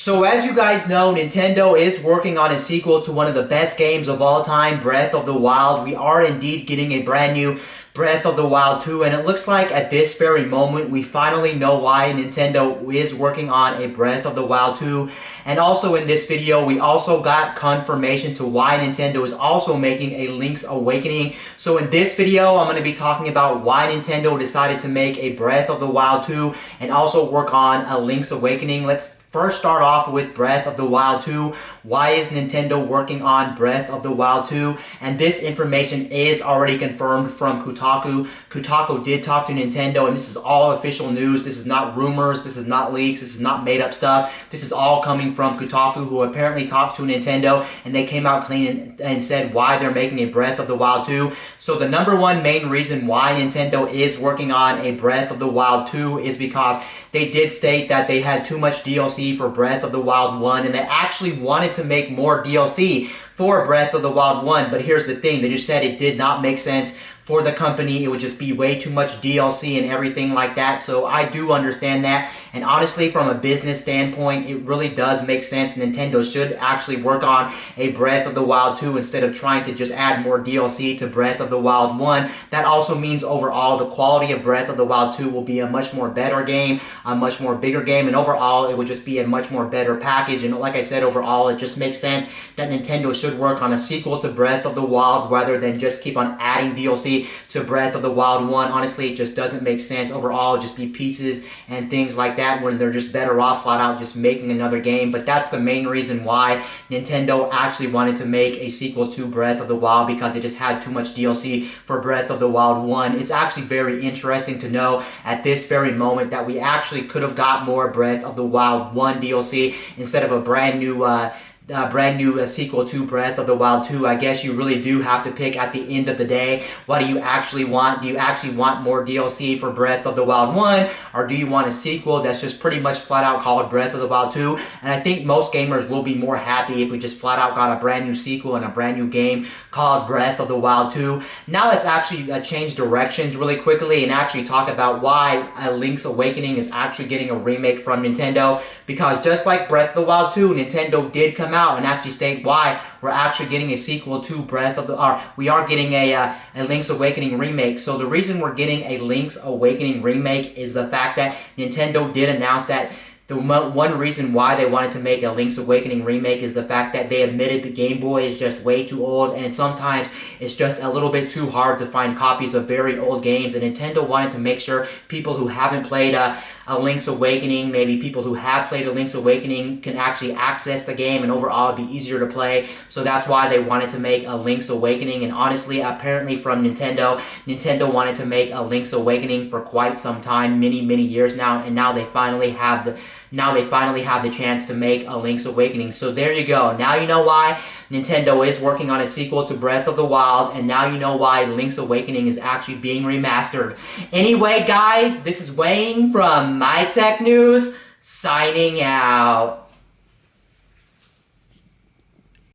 So as you guys know, Nintendo is working on a sequel to one of the best games of all time, Breath of the Wild. We are indeed getting a brand new Breath of the Wild 2, and it looks like at this very moment we finally know why Nintendo is working on a Breath of the Wild 2. And also in this video, we also got confirmation to why Nintendo is also making a Link's Awakening. So in this video, I'm going to be talking about why Nintendo decided to make a Breath of the Wild 2 and also work on a Link's Awakening. Let's first start off with Breath of the Wild 2. Why is Nintendo working on Breath of the Wild 2? And this information is already confirmed from Kotaku. Kotaku did talk to Nintendo, and this is all official news. This is not rumors. This is not leaks. This is not made up stuff. This is all coming from Kotaku, who apparently talked to Nintendo, and they came out clean and said why they're making a Breath of the Wild 2. So the number one main reason why Nintendo is working on a Breath of the Wild 2 is because they did state that they had too much DLC for Breath of the Wild 1, and they actually wanted to make more DLC for Breath of the Wild 1, but here's the thing, they just said it did not make sense for the company. It would just be way too much DLC and everything like that, so I do understand that, and honestly, from a business standpoint, it really does make sense. Nintendo should actually work on a Breath of the Wild 2 instead of trying to just add more DLC to Breath of the Wild 1. That also means overall the quality of Breath of the Wild 2 will be a much more better game, a much more bigger game, and overall it would just be a much more better package. And like I said, overall it just makes sense that Nintendo should work on a sequel to Breath of the Wild rather than just keep on adding DLC to Breath of the Wild 1. Honestly, it just doesn't make sense. Overall, just be pieces and things like that when they're just better off flat out just making another game. But that's the main reason why Nintendo actually wanted to make a sequel to Breath of the Wild, because it just had too much DLC for Breath of the Wild 1. It's actually very interesting to know at this very moment that we actually could have got more Breath of the Wild 1 DLC instead of a brand new sequel to Breath of the Wild 2. I guess you really do have to pick at the end of the day, what do you actually want? Do you actually want more DLC for Breath of the Wild 1, or do you want a sequel that's just pretty much flat out called Breath of the Wild 2? And I think most gamers will be more happy if we just flat out got a brand new sequel and a brand new game called Breath of the Wild 2. Now let's actually change directions really quickly and actually talk about why Link's Awakening is actually getting a remake from Nintendo, because just like Breath of the Wild 2, Nintendo did come out and actually state why we're actually getting a sequel to we are getting a Link's Awakening remake. So the reason we're getting a Link's Awakening remake is the fact that Nintendo did announce that the one reason why they wanted to make a Link's Awakening remake is the fact that they admitted the Game Boy is just way too old, and sometimes it's just a little bit too hard to find copies of very old games, and Nintendo wanted to make sure people who haven't played a Link's Awakening, maybe people who have played a Link's Awakening, can actually access the game and overall be easier to play. So that's why they wanted to make a Link's Awakening. And honestly, apparently from Nintendo wanted to make a Link's Awakening for quite some time, many years now, and now they finally have the chance to make a Link's Awakening. So there you go. Now you know why Nintendo is working on a sequel to Breath of the Wild, and now you know why Link's Awakening is actually being remastered. Anyway, guys, this is Wayne from My Tech News, signing out.